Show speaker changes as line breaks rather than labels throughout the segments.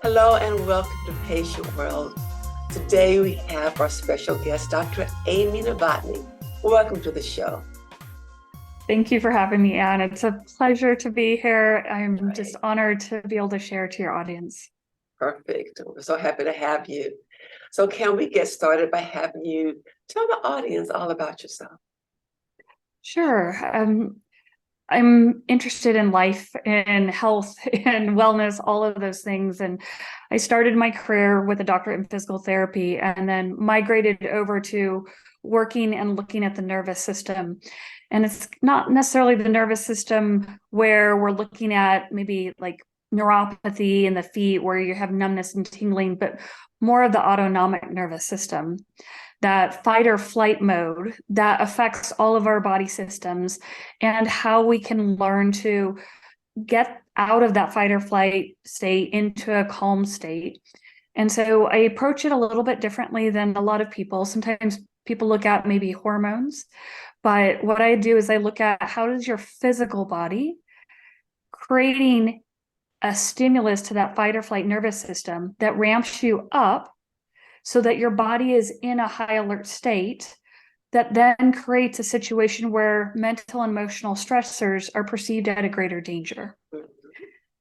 Hello and welcome to Patient World. Today we have our special guest, Dr. Amy Novotny. Welcome to the show.
Thank you for having me, Anne. It's a pleasure to be here. I'm
Right.
just honored to be able to share to your audience.
Perfect. We're so happy to have you. So can we get started by having you tell the audience all about yourself?
Sure. I'm interested in life and health and wellness, all of those things. And I started my career with a doctorate in physical therapy and then migrated over to working and looking at the nervous system. And it's not necessarily the nervous system where we're looking at maybe like neuropathy in the feet where you have numbness and tingling, but more of the autonomic nervous system, that fight or flight mode that affects all of our body systems, and how we can learn to get out of that fight or flight state into a calm state. And so I approach it a little bit differently than a lot of people. Sometimes people look at maybe hormones, but what I do is I look at how does your physical body creating a stimulus to that fight or flight nervous system that ramps you up so that your body is in a high alert state that then creates a situation where mental and emotional stressors are perceived at a greater danger.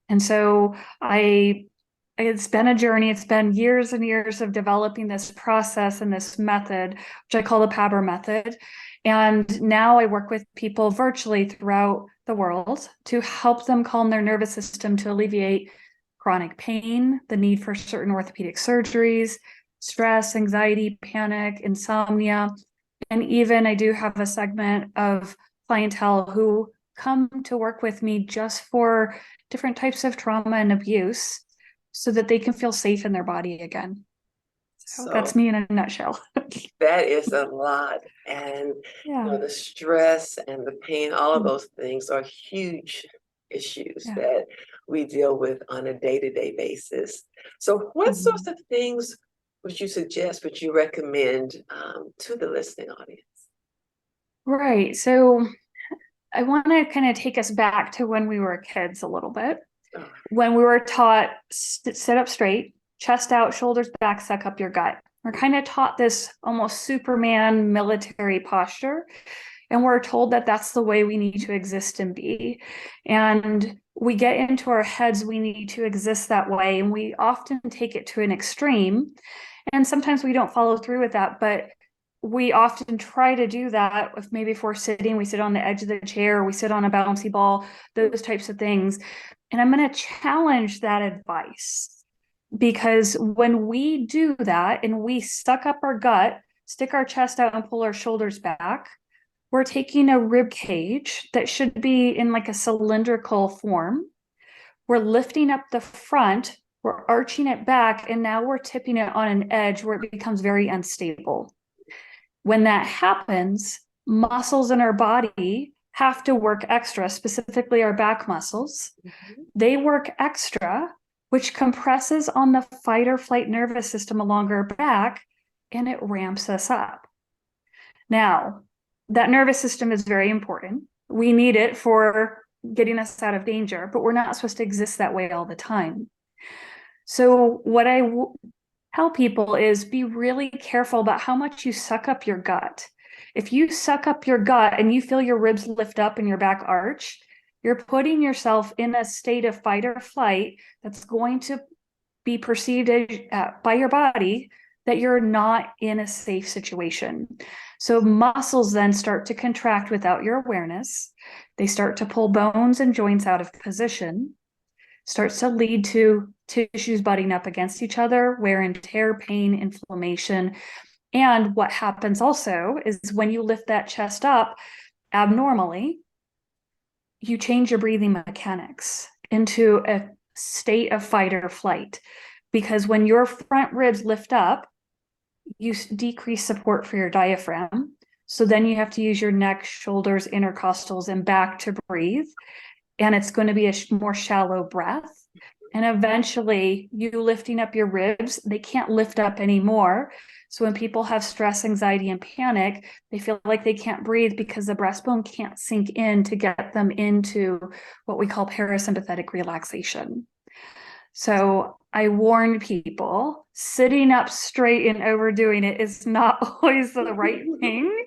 And so it's been a journey. It's been years and years of developing this process and this method, which I call the PABR method. And now I work with people virtually throughout the world to help them calm their nervous system to alleviate chronic pain, the need for certain orthopedic surgeries, stress, anxiety, panic, insomnia. And even I do have a segment of clientele who come to work with me just for different types of trauma and abuse so that they can feel safe in their body again. So that's me in a nutshell.
That is a lot. And
Yeah.
the stress and the pain, all of those things are huge issues that we deal with on a day-to-day basis. So what sorts of things would you suggest, would you recommend to the listening audience?
Right. So I want to kind of take us back to when we were kids a little bit. When we were taught sit up straight, chest out, shoulders back, suck up your gut. We're kind of taught this almost Superman military posture. And we're told that that's the way we need to exist and be. And we get into our heads, we need to exist that way. And we often take it to an extreme. And sometimes we don't follow through with that, but we often try to do that. If we're sitting, we sit on the edge of the chair, we sit on a bouncy ball, those types of things. And I'm going to challenge that advice, because when we do that and we suck up our gut, stick our chest out and pull our shoulders back, we're taking a rib cage that should be in like a cylindrical form. We're lifting up the front, we're arching it back, and now we're tipping it on an edge where it becomes very unstable. When that happens, muscles in our body have to work extra, specifically our back muscles. They work extra, which compresses on the fight or flight nervous system along our back, and it ramps us up. Now, that nervous system is very important. We need it for getting us out of danger, but we're not supposed to exist that way all the time. So what I tell people is be really careful about how much you suck up your gut. If you suck up your gut and you feel your ribs lift up and your back arch, you're putting yourself in a state of fight or flight that's going to be perceived by your body that you're not in a safe situation. So muscles then start to contract without your awareness. They start to pull bones and joints out of position, starts to lead to tissues butting up against each other, wear and tear, pain, inflammation. And what happens also is when you lift that chest up abnormally, you change your breathing mechanics into a state of fight or flight. Because when your front ribs lift up, you decrease support for your diaphragm. So then you have to use your neck, shoulders, intercostals, and back to breathe. And it's going to be a more shallow breath. And eventually, you lifting up your ribs, they can't lift up anymore. So when people have stress, anxiety, and panic, they feel like they can't breathe because the breastbone can't sink in to get them into what we call parasympathetic relaxation. So I warn people, sitting up straight and overdoing it is not always the right thing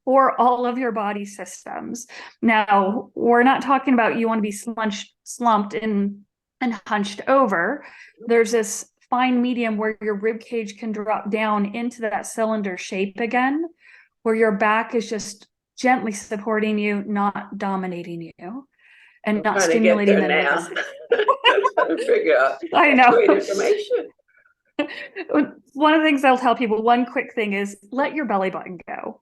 for all of your body systems. Now, we're not talking about you want to be slumped and hunched over. There's this fine medium where your rib cage can drop down into that cylinder shape again, where your back is just gently supporting you, not dominating you, and
I'm
not
trying to get
stimulating
there
the nervous
now.
system.
I'm trying to figure out.
I
That's
know.
great information.
One of the things I'll tell people, one quick thing is let your belly button go.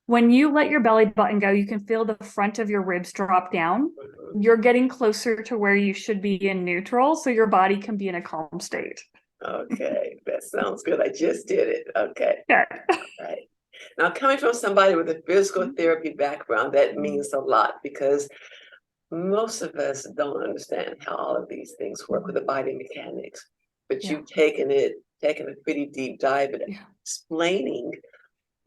When you let your belly button go, you can feel the front of your ribs drop down. You're getting closer to where you should be in neutral, so your body can be in a calm state.
Okay, that sounds good. I just did it. Okay.
Yeah.
Right. Now, coming from somebody with a physical therapy background, that means a lot because most of us don't understand how all of these things work with the body mechanics. But
Yeah.
you've taken a pretty deep dive at explaining,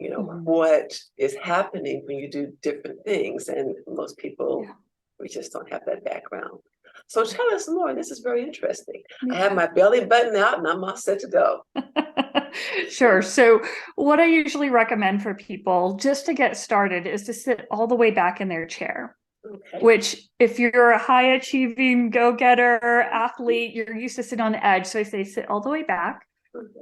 Mhm.
what is happening when you do different things. And most people, we just don't have that background. So tell us more. This is very interesting. I have my belly button out and I'm all set to go.
Sure. So, what I usually recommend for people just to get started is to sit all the way back in their chair.
Okay.
Which, if you're a high achieving go getter athlete, you're used to sit on the edge. So I say sit all the way back.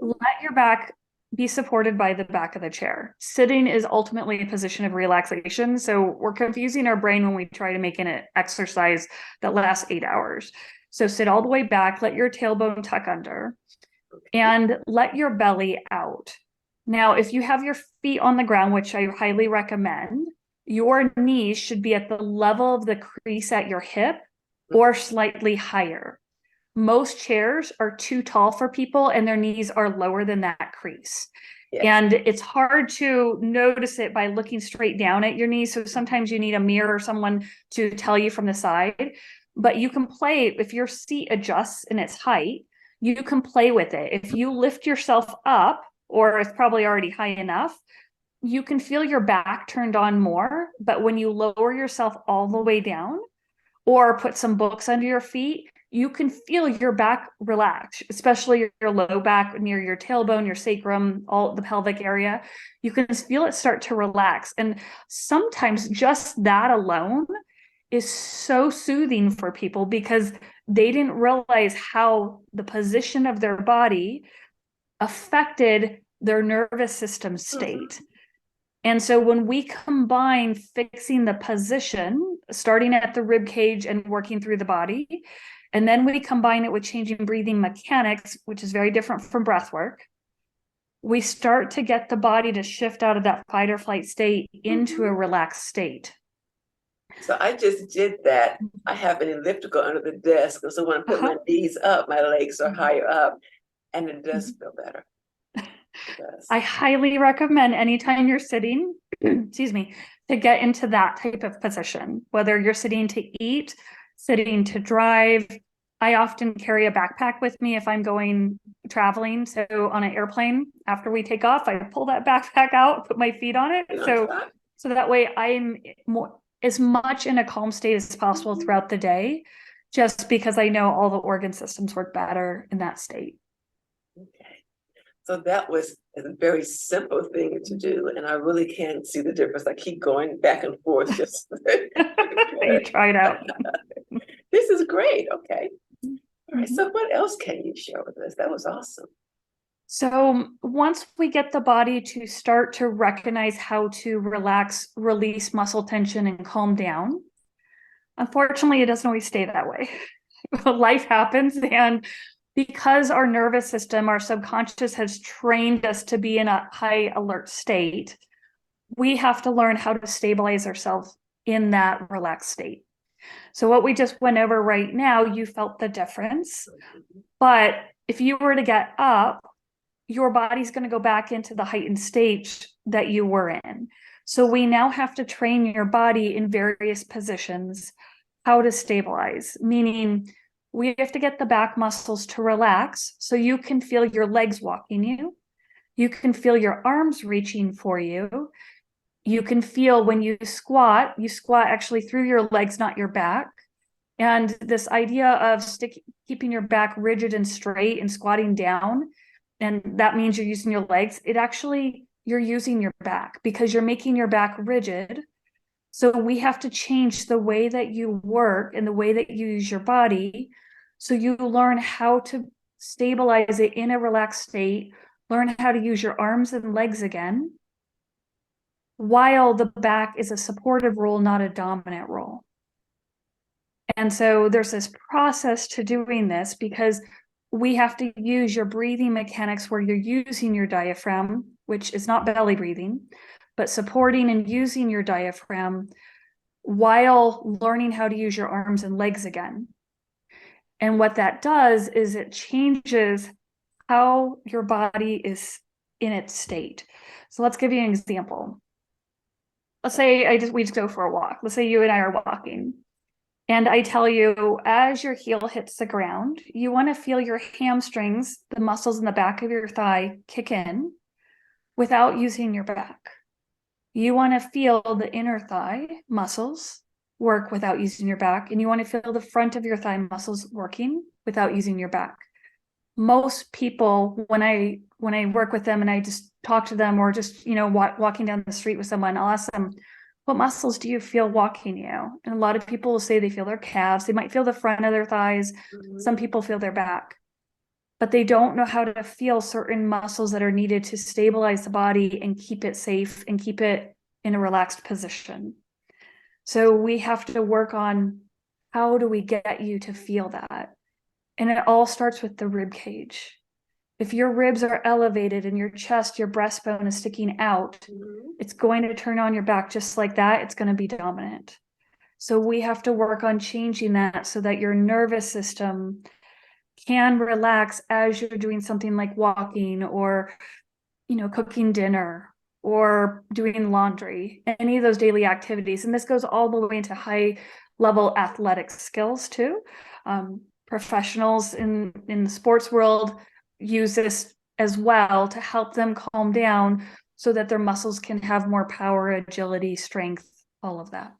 Let your back be supported by the back of the chair. Sitting is ultimately a position of relaxation. So we're confusing our brain when we try to make an exercise that lasts 8 hours. So sit all the way back, let your tailbone tuck under, and let your belly out. Now, if you have your feet on the ground, which I highly recommend, your knees should be at the level of the crease at your hip or slightly higher. Most chairs are too tall for people and their knees are lower than that crease. Yes. And it's hard to notice it by looking straight down at your knees. So sometimes you need a mirror or someone to tell you from the side. But you can play, if your seat adjusts in its height, you can play with it. If you lift yourself up, or it's probably already high enough, you can feel your back turned on more. But when you lower yourself all the way down or put some books under your feet, you can feel your back relax, especially your low back near your tailbone, your sacrum, all the pelvic area. You can feel it start to relax. And sometimes just that alone is so soothing for people because they didn't realize how the position of their body affected their nervous system state. And so when we combine fixing the position, starting at the rib cage and working through the body, and then we combine it with changing breathing mechanics, which is very different from breath work, we start to get the body to shift out of that fight or flight state into a relaxed state.
So I just did that. I have an elliptical under the desk. So when I put my knees up, my legs are higher up, and it does feel better.
I highly recommend anytime you're sitting, excuse me, to get into that type of position, whether you're sitting to eat, sitting to drive. I often carry a backpack with me if I'm going traveling. So on an airplane, after we take off, I pull that backpack out, put my feet on it. So that way I'm as much in a calm state as possible throughout the day, just because I know all the organ systems work better in that state.
Okay. So that was a very simple thing to do, and I really can see the difference. I keep going back and forth. Just
you try it out.
This is great. Okay. All right. So what else can you share with us? That was awesome.
So once we get the body to start to recognize how to relax, release muscle tension, and calm down, unfortunately, it doesn't always stay that way. Life happens, and because our nervous system, our subconscious has trained us to be in a high alert state, we have to learn how to stabilize ourselves in that relaxed state. So what we just went over right now, you felt the difference. But if you were to get up, your body's going to go back into the heightened state that you were in. So we now have to train your body in various positions how to stabilize, meaning we have to get the back muscles to relax so you can feel your legs walking you. You can feel your arms reaching for you. You can feel when you squat actually through your legs, not your back. And this idea of keeping your back rigid and straight and squatting down, and that means you're using your legs, you're using your back because you're making your back rigid. So we have to change the way that you work and the way that you use your body. So you learn how to stabilize it in a relaxed state, learn how to use your arms and legs again, while the back is a supportive role, not a dominant role. And so there's this process to doing this because we have to use your breathing mechanics where you're using your diaphragm, which is not belly breathing, but supporting and using your diaphragm while learning how to use your arms and legs again. And what that does is it changes how your body is in its state. So let's give you an example. Let's say we just go for a walk. Let's say you and I are walking. And I tell you, as your heel hits the ground, you want to feel your hamstrings, the muscles in the back of your thigh, kick in without using your back. You want to feel the inner thigh muscles work without using your back. And you want to feel the front of your thigh muscles working without using your back. Most people, when I work with them and I just talk to them, or just, walking down the street with someone, I'll ask them, what muscles do you feel walking you? And a lot of people will say they feel their calves. They might feel the front of their thighs.
Mhm.
Some people feel their back, but they don't know how to feel certain muscles that are needed to stabilize the body and keep it safe and keep it in a relaxed position. So we have to work on, how do we get you to feel that? And it all starts with the rib cage. If your ribs are elevated and your chest, your breastbone is sticking out, it's going to turn on your back just like that. It's going to be dominant. So we have to work on changing that so that your nervous system can relax as you're doing something like walking or, cooking dinner or doing laundry, any of those daily activities. And this goes all the way into high level athletic skills too. Professionals in the sports world use this as well to help them calm down so that their muscles can have more power, agility, strength, all of that.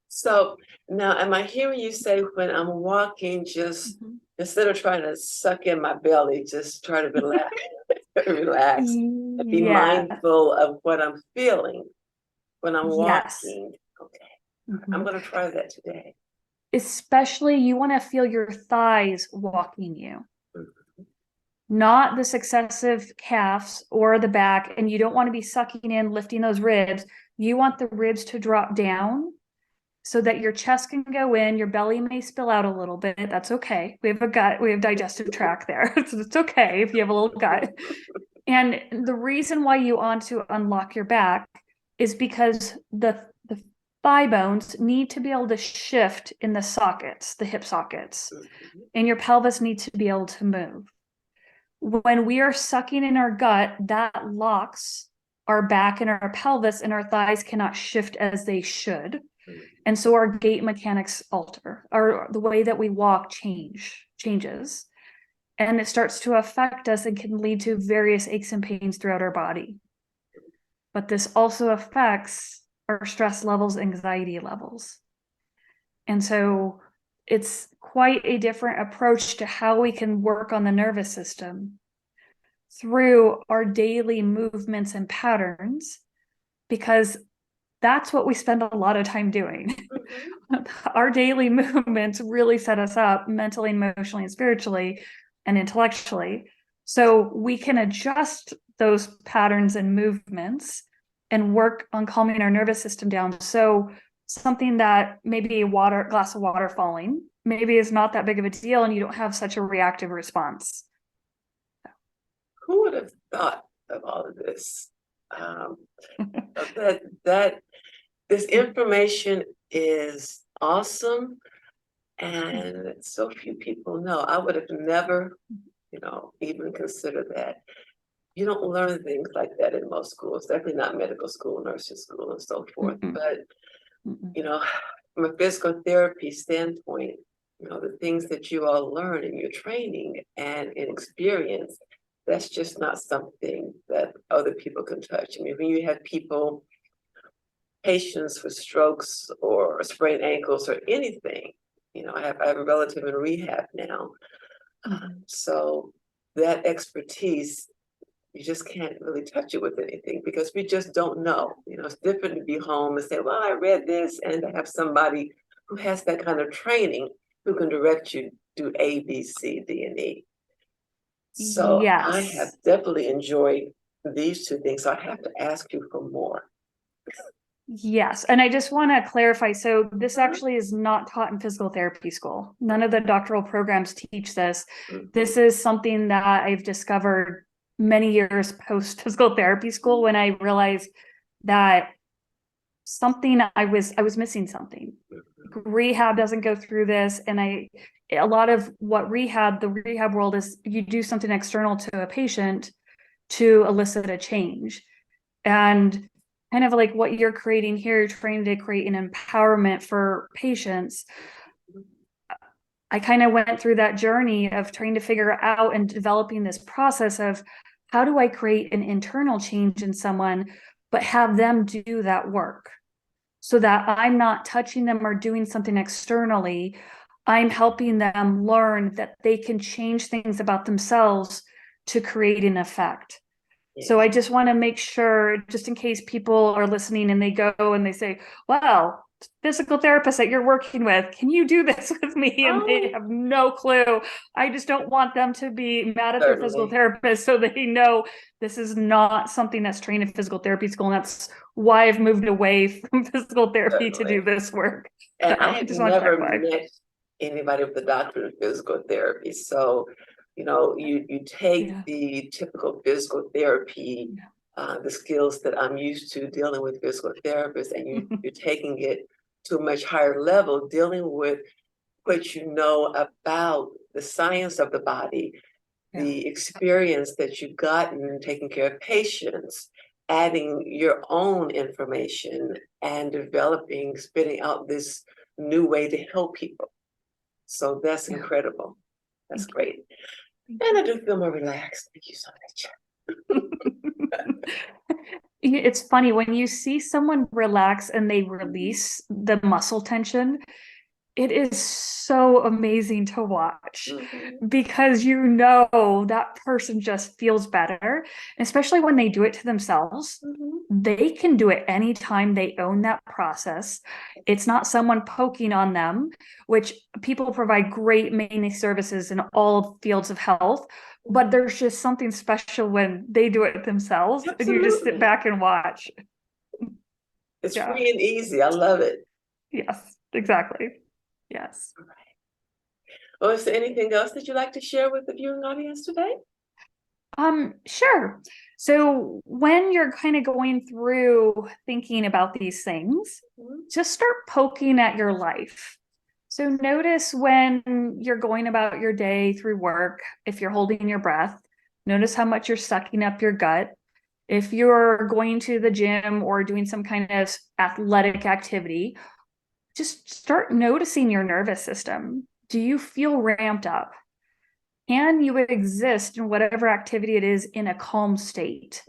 So now, am I hearing you say when I'm walking, just instead of trying to suck in my belly, just try to relax, relax, and be mindful of what I'm feeling when I'm walking? Okay, I'm going to try that today.
Especially, you want to feel your thighs walking you, not the successive calves or the back. And you don't want to be sucking in, lifting those ribs. You want the ribs to drop down so that your chest can go in, your belly may spill out a little bit. That's okay. We have a gut, we have digestive tract there. So it's okay if you have a little gut. And the reason why you want to unlock your back is because the thigh bones need to be able to shift in the sockets, the hip sockets, and your pelvis needs to be able to move. When we are sucking in our gut, that locks our back and our pelvis, and our thighs cannot shift as they should. And so our gait mechanics alter, or the way that we walk changes. And it starts to affect us and can lead to various aches and pains throughout our body. But this also affects our stress levels, anxiety levels. And so it's quite a different approach to how we can work on the nervous system through our daily movements and patterns, because that's what we spend a lot of time doing. Our daily movements really set us up mentally, emotionally, and spiritually and intellectually. So we can adjust those patterns and movements and work on calming our nervous system down. So something that maybe glass of water falling, maybe is not that big of a deal and you don't have such a reactive response.
Who would have thought of all of this? That this information is awesome, and so few people know. I would have never, even considered that. You don't learn things like that in most schools, definitely not medical school, nursing school, and so forth. But, from a physical therapy standpoint, the things that you all learn in your training and in experience, that's just not something that other people can touch. I mean, when you have patients with strokes or sprained ankles or anything, I have a relative in rehab now. So that expertise, you just can't really touch it with anything because we just don't know. It's different to be home and say, well, I read this, and to have somebody who has that kind of training who can direct you to A, B, C, D, and E. So I have
Yes.
definitely enjoyed these two things. So I have to ask you for more.
Yes. And I just want to clarify. So this actually is not taught in physical therapy school. None of the doctoral programs teach this. This is something that I've discovered many years post physical therapy school when I realized that I was missing something. Rehab doesn't go through this. And a lot of what the rehab world is, you do something external to a patient to elicit a change. And kind of like what you're creating here, you're trying to create an empowerment for patients. I kind of went through that journey of trying to figure out and developing this process of how do I create an internal change in someone, but have them do that work so that I'm not touching them or doing something externally. I'm helping them learn that they can change things about themselves to create an effect. So I just want to make sure, just in case people are listening and they go and they say, well, physical therapist that you're working with, can you do this with me? And they have no clue. I just don't want them to be mad at their physical therapist, so they know this is not something that's trained in physical therapy school. And that's why I've moved away from physical therapy to do this work.
And I have never met anybody with a doctorate in physical therapy. So you take the typical physical therapy, the skills that I'm used to dealing with physical therapists, and you're taking it to a much higher level, dealing with what you know about the science of the body, the experience that you've gotten taking care of patients, adding your own information and spitting out this new way to help people. So that's incredible. That's great. And I do feel more relaxed. Thank you so much.
It's funny when you see someone relax and they release the muscle tension, it is so amazing to watch because that person just feels better, especially when they do it to themselves. They can do it anytime they own that process. It's not someone poking on them, which people provide great maintenance services in all fields of health. But there's just something special when they do it themselves. Absolutely. And you just sit back and watch.
It's free and easy. I love it.
Yes, exactly. Yes.
All right. Well, is there anything else that you'd like to share with the viewing audience today?
Sure. So when you're kind of going through thinking about these things, just start poking at your life. So notice when you're going about your day through work, if you're holding your breath, notice how much you're sucking up your gut. If you're going to the gym or doing some kind of athletic activity, just start noticing your nervous system. Do you feel ramped up? Can you exist in whatever activity it is in a calm state?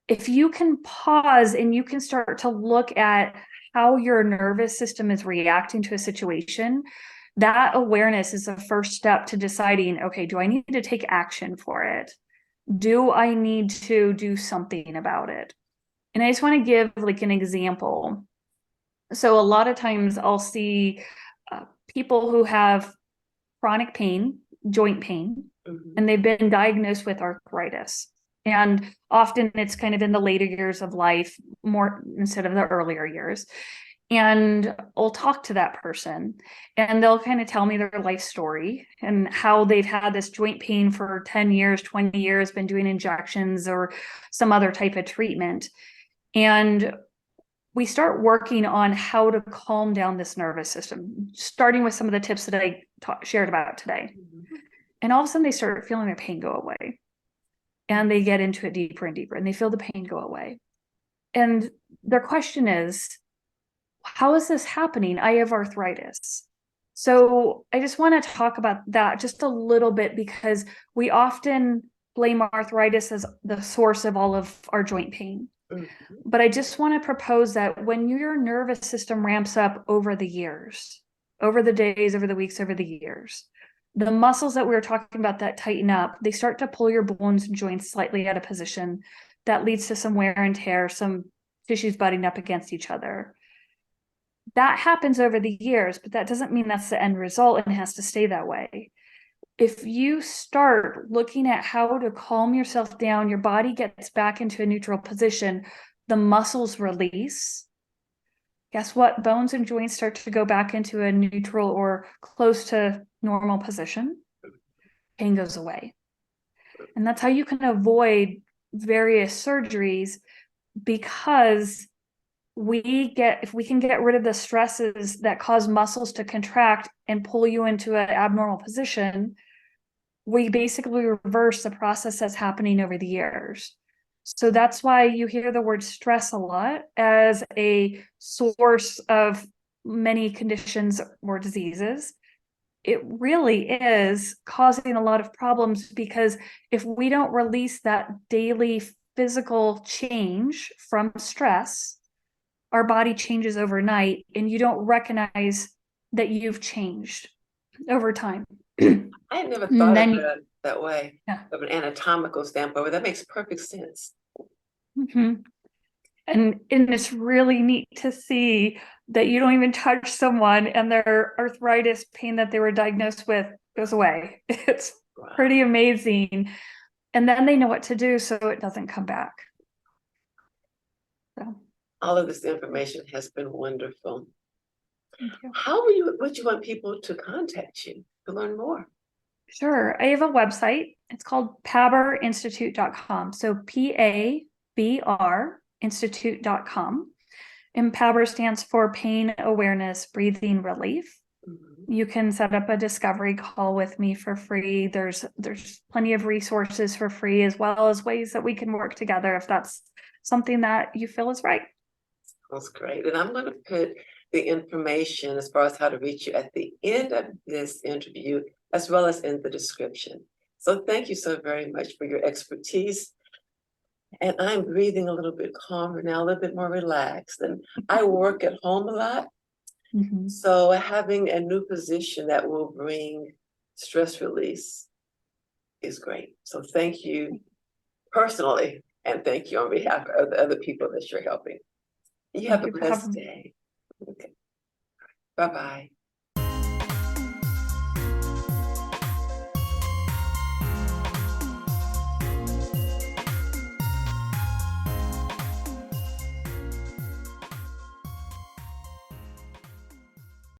If you can pause and you can start to look at how your nervous system is reacting to a situation, that awareness is the first step to deciding, okay, do I need to take action for it? Do I need to do something about it? And I just want to give like an example. So a lot of times I'll see people who have chronic pain, joint pain, and they've been diagnosed with arthritis. And often it's kind of in the later years of life, more instead of the earlier years. And I'll talk to that person and they'll kind of tell me their life story and how they've had this joint pain for 10 years, 20 years, been doing injections or some other type of treatment. And we start working on how to calm down this nervous system, starting with some of the tips that I shared about today. And all of a sudden they start feeling their pain go away. And they get into it deeper and deeper and they feel the pain go away. And their question is, how is this happening? I have arthritis. So I just want to talk about that just a little bit because we often blame arthritis as the source of all of our joint pain. But I just want to propose that when your nervous system ramps up over the years, over the days, over the weeks, over the years. The muscles that we were talking about that tighten up, they start to pull your bones and joints slightly out of position. That leads to some wear and tear, some tissues butting up against each other. That happens over the years, but that doesn't mean that's the end result and has to stay that way. If you start looking at how to calm yourself down, your body gets back into a neutral position, the muscles release. Guess what? Bones and joints start to go back into a neutral or close to normal position. Pain goes away. And that's how you can avoid various surgeries, because if we can get rid of the stresses that cause muscles to contract and pull you into an abnormal position, we basically reverse the process that's happening over the years. So that's why you hear the word stress a lot as a source of many conditions or diseases. It really is causing a lot of problems, because if we don't release that daily physical change from stress, our body changes overnight and you don't recognize that you've changed over time.
I had never thought
then,
of it that way,
yeah.
of an anatomical standpoint, but that makes perfect sense.
Mm-hmm. And it's really neat to see that you don't even touch someone and their arthritis pain that they were diagnosed with goes away. It's pretty amazing. And then they know what to do so it doesn't come back. So
all of this information has been wonderful.
thank you.
How would you want people to contact you to learn more?
Sure. I have a website. It's called paberinstitute.com. So PABR institute.com. And PABR stands for Pain Awareness Breathing Relief.
Mm-hmm.
You can set up a discovery call with me for free. There's plenty of resources for free, as well as ways that we can work together if that's something that you feel is right.
That's great. And I'm going to put the information as far as how to reach you at the end of this interview, as well as in the description. So thank you so very much for your expertise. And I'm breathing a little bit calmer now, a little bit more relaxed. And I work at home a lot.
Mm-hmm.
So having a new position that will bring stress release is great. So thank you personally, and thank you on behalf of the other people that you're helping. You have a blessed day. Okay. Bye-bye.